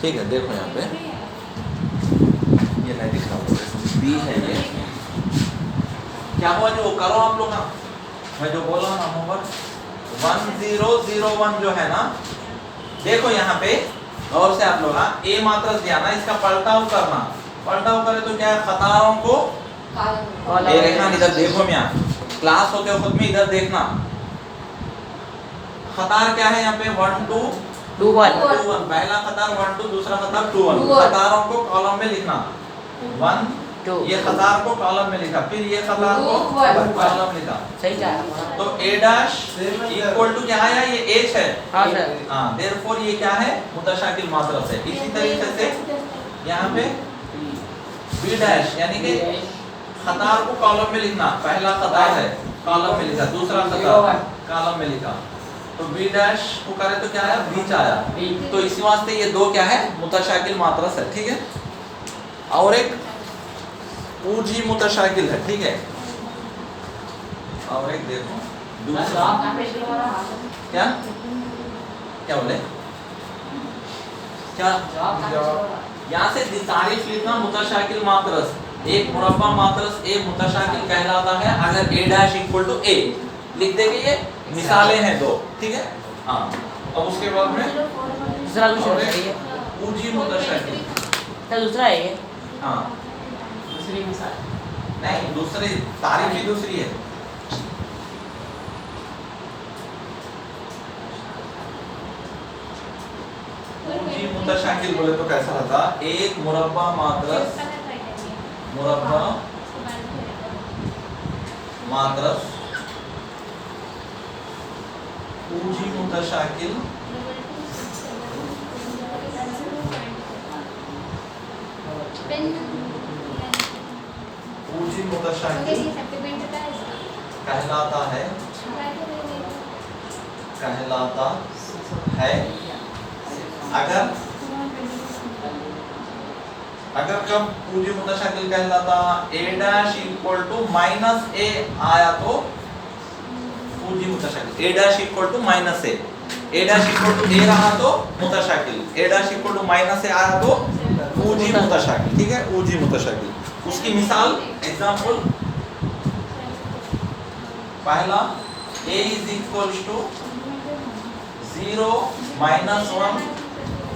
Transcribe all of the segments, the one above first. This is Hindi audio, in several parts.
ठीक है, देखो यहाँ पे ये मैं दिखा रहा हूँ, बी है ये। क्या हुआ जो करो आप लोग ना, मैं जो बोल रहा हूँ ना होमवर्क 1001 जो है ना, देखो यहाँ पे और से आप लोग ना ए मात्रस दिया ना, इसका पलटाव करना। पलटाव करे तो क्या है, खतारों को ए रेखा इधर देखो, मैं क्लास होते वक्त में इधर देखना। खतार क्या है यहाँ पे 1 2 2 1 पहला खतार 1 2, दूसरा खतार 2 1। खतारों को कॉलम में लिखना 1 2, ये खतार को कॉलम में लिखा, फिर ये खतार को कॉलम लिखा। सही क्या है? तो a डैश इक्वल टू क्या है, ये h है। हां सर, हां, देयरफॉर ये क्या है, मुतशाकिल मात्रस है। इसी तरीके से यहाँ पे b डैश यानी कि खतार को कॉलम में लिखना, पहला खतार है कॉलम में लिखा, दूसरा खतार कॉलम में लिखा, तो b डैश को करे तो क्या आया, बीच आया। तो इसी वास्ते ये दो क्या है, मुतशाकिल मात्रस है। ठीक है, और एक पूजी मुतशाकिल है। ठीक है, और एक देखो दूसरा क्या क्या बोले, क्या यहाँ से तारीफ लिखना, मुतशाकिल मात्रस एक मुरब्बा मात्रस ए मुतशाकिल कहलाता है अगर a dash equal to a लिख देंगे। ये मिसालें हैं दो। ठीक है, हाँ, अब उसके बाद में दूसरा पूजी मुतशाकिल, क्या दूसरा है ये, हाँ दूसरी मिसाल नहीं, दूसरी तारीफ ही दूसरी है। पूजी मुतशाकिल बोले तो कैसा रहता, एक मुरब्बा मात्रस, मुरब्बा मात्रस पूजी मुतशाकिल पूजी मुतशाकिल कहलाता है, कहलाता है अगर कब पूजी मुतशाकिल कहलाता, a dash equal to minus a आया तो पूजी मुतशाकिल, a dash equal to minus a dash equal to a रहा तो मुतशाकिल, a dash equal to minus a आया तो पूजी मुतशाकिल। ठीक है, पूजी मुतशाकिल। उसकी मिसाल एग्जांपल, पहला a इज इक्वल टू 0 -1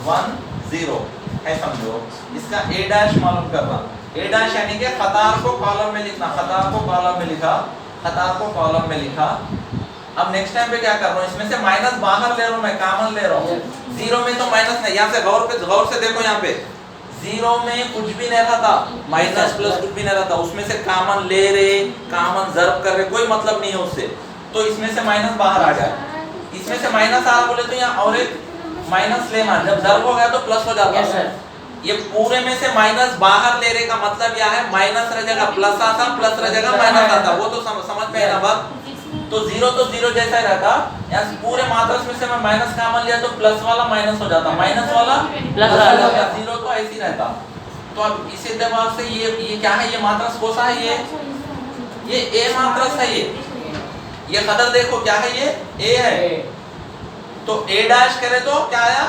1 0 है, समझो। इसका a डैश मालूम करना, a डैश यानी कि खतार को कॉलम में लिखना, खतार को कॉलम में लिखा, खतार को कॉलम में लिखा। अब नेक्स्ट टाइम पे क्या कर रहा हूँ, इसमें से माइनस बाहर ले रहा हूँ, मैं कॉमन ले रहा हूँ। 0 में तो माइनस नहीं, यहाँ से गौर से देखो, यहाँ पे 0 में कुछ भी नहीं रहा था, माइनस प्लस कुछ भी नहीं रहा था, उसमें से कॉमन ले रहे, कॉमन ज़र्ब कर रहे, कोई मतलब नहीं है उससे, तो इसमें से माइनस बाहर आ गया। इसमें से माइनस आ रहा बोले तो यहाँ और एक माइनस लेना, जब ज़र्ब हो गया तो प्लस हो जाता है। ये पूरे में से माइनस बाहर ले रहे का मतलब यह है, माइनस रह जाएगा प्लस आता, प्लस रह जाएगा माइनस आता, वो तो समझ में है ना बात। तो 0 जैसा ही रहता, या पूरे मात्रस में से मैं माइनस कॉमन लिया तो प्लस वाला माइनस हो जाता, माइनस वाला प्लस हो जाता, 0 तो ऐसे ही रहता। तो अब इसी दिमाग से ये क्या है, ये मात्रस कौन सा है, ये a मात्रस है। ये कदर देखो क्या है, ये a है, तो a डैश करे तो क्या आया,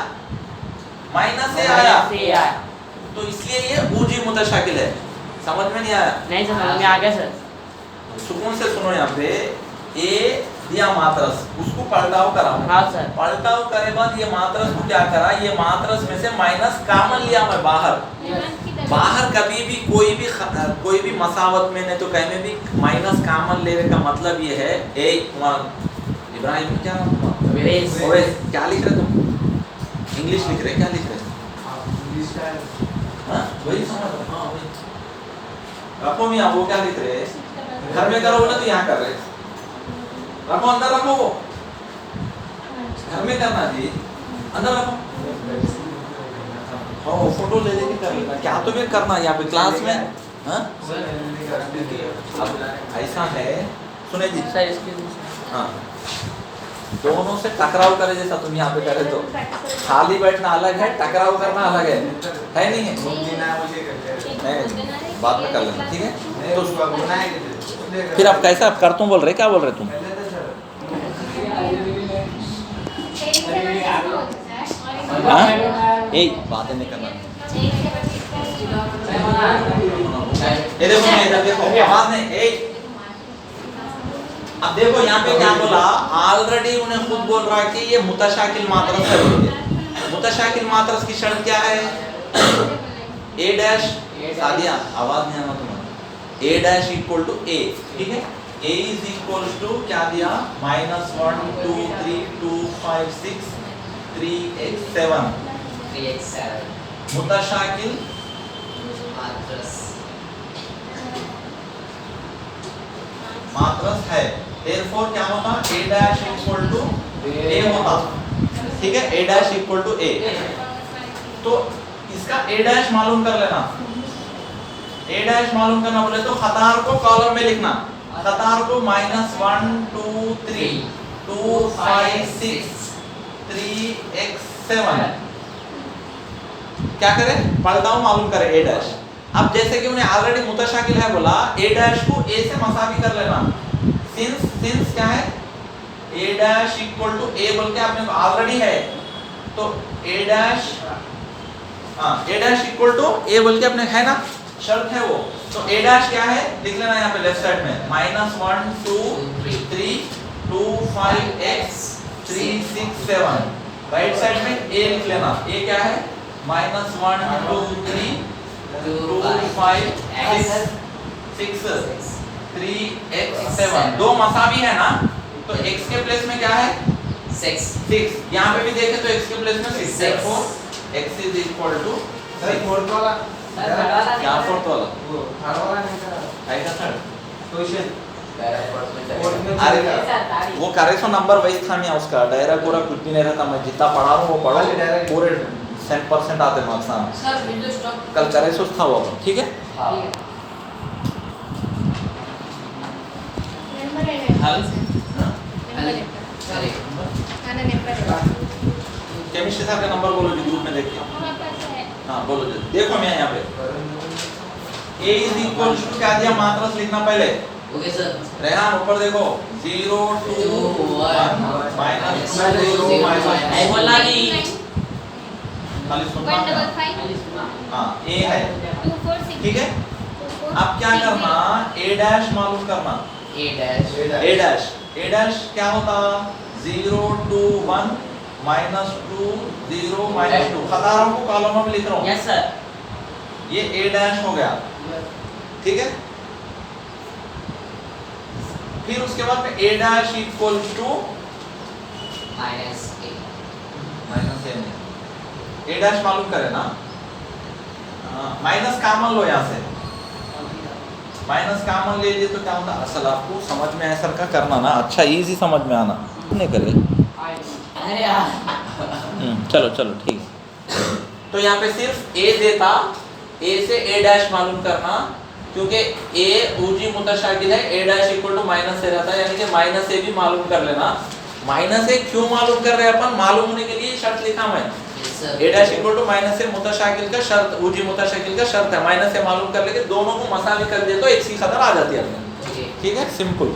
माइनस a आया, तो इसलिए ये पूजी मुतशाकिल है। समझ में नहीं आया? नहीं समझ में आ गया सर। सुकून से सुनो, यहाँ पे a दिया मात्रस, उसको पलटाव करा। हाँ सर, पलटाव करे बाद ये मात्रस को क्या करा, ये मात्रस में से माइनस कॉमन लिया मैं बाहर। बाहर कभी भी कोई भी मसावत में नहीं तो कहीं में भी माइनस कॉमन लेने का मतलब ये है, इब्राहिम क्या क्या लिख रहे तुम, इंग्लिश लिख रहे, क्या लिख रहे, वही समझ हाँ वही रखो। मियाँ वो क्या लिख रहे, घर में करो बोला तो यहाँ कर रहे, रखो अंदर रखो, वो घर में करना जी, अंदर रखो। हाँ फोटो ले लेके कर लेना, क्या तो भी करना यहाँ पे क्लास में। हाँ अब ऐसा है, सुने जी, हाँ दोनों से टकराव करे जैसा तुम यहाँ पे करे, तो खाली बैठना अलग है, टकराव करना अलग है नहीं है? नहीं, बाद में कर लेना, ठीक है। तो फिर आप कैसा आप करतूं बोल रहे, क्या बोल रहे तुम? हाँ ए बातें नहीं करना। ये देखो मैं इधर देखो आवाज नहीं ए। अब देखो यहाँ पे क्या बोला, ऑलरेडी उन्हें खुद बोल रहा है कि ये मुतशाकिल मात्रस है। मुतशाकिल मात्रस की शर्त क्या है? ए डैश, सादिया आवाज नहीं आना तुम्हारा, ए डैश इक्वल टू ए, ठीक है। ए इज इक्वल टू क्या दिया, -1 2 3 2 5 6 3x7 मुतशाकिल मात्रस है। Therefore क्या होता, a dash equal to a होता, ठीक है। a dash equal to a, तो इसका a डैश मालूम कर लेना। a डैश मालूम करना बोले तो खतार को कॉलम में लिखना, खतार को -1 2 3 2 5 6 3x7 क्या करें, पढ़ता हूं, मालूम करें a डैश। अब जैसे कि उन्हें ऑलरेडी मुतशाकिल है बोला, a डैश को a से मसावी कर लेना। सिंस क्या है, a dash equal to a बोल के आपने ऑलरेडी है, तो a dash a dash equal to a बोल के अपने है ना, शर्त है वो। तो a डैश क्या है लिख लेना यहाँ पे लेफ्ट साइड में, -1 2 3 2 5 x 3 6 7। राइट साइड में a लिख लेना, a क्या है -1 2 3 2 5 6 3x7, दो मसावी है ना, तो x के प्लेस में क्या है 6। यहाँ पे भी देखे तो x के प्लेस में 6, therefore x is equal to 6। Fourth वाला क्या फोर्थ वाला, वो थर्ड वाला नहीं था, आई का थर्ड क्वेश्चन अरे वो करेक्शन नंबर वही था नहीं उसका, डायरेक्ट पूरा कुछ भी नहीं रहता। मैं जितना पढ़ा रहा हूँ वो पढ़ो, पूरे 100% आते मार्क्स। हाँ कल करेक्शन था वो, ठीक है। केमिस्ट्री सर का नंबर बोलो जी, ग्रुप में देखिए। हाँ बोलो जी, देखो मैं यहाँ पे a इज इक्वल टू क्या दिया, मात्रस लिखना पहले। Okay sir. रेहान ऊपर देखो 0 2 1 -0 आई बोला नहीं, खाली सुनना है। हाँ a है, ठीक है। अब क्या करना, a डैश मालूम करना, a डैश क्या होता, 0 2 1 -2 0 -2, खतारों को कॉलम में लिख रहा हूँ। Yes sir. ये a डैश हो गया, ठीक है। फिर उसके बाद में a dash equal to a dash मालूम करें ना, माइनस कॉमन लो यहाँ से, माइनस कॉमन ले लिए तो क्या होता, असल आपको समझ में ऐसा का करना ना, अच्छा इजी समझ में आना नहीं करे। अरे यार चलो चलो ठीक है। तो यहाँ पे सिर्फ a देता, a से a डैश मालूम करना, क्योंकि a ऊजी मुतशाकिल है, a dash equal to minus से रहता है, यानी कि माइनस a भी मालूम कर लेना। माइनस a क्यों मालूम कर रहे हैं अपन, मालूम होने के लिए शर्त लिखा मैं, a dash equal to minus a मुतशाकिल का शर्त, ऊजी मुतशाकिल का शर्त है। माइनस a मालूम कर लेके दोनों को मसावी कर दे तो x की कदर आ जाती है अपने, ठीक है, सिंपल।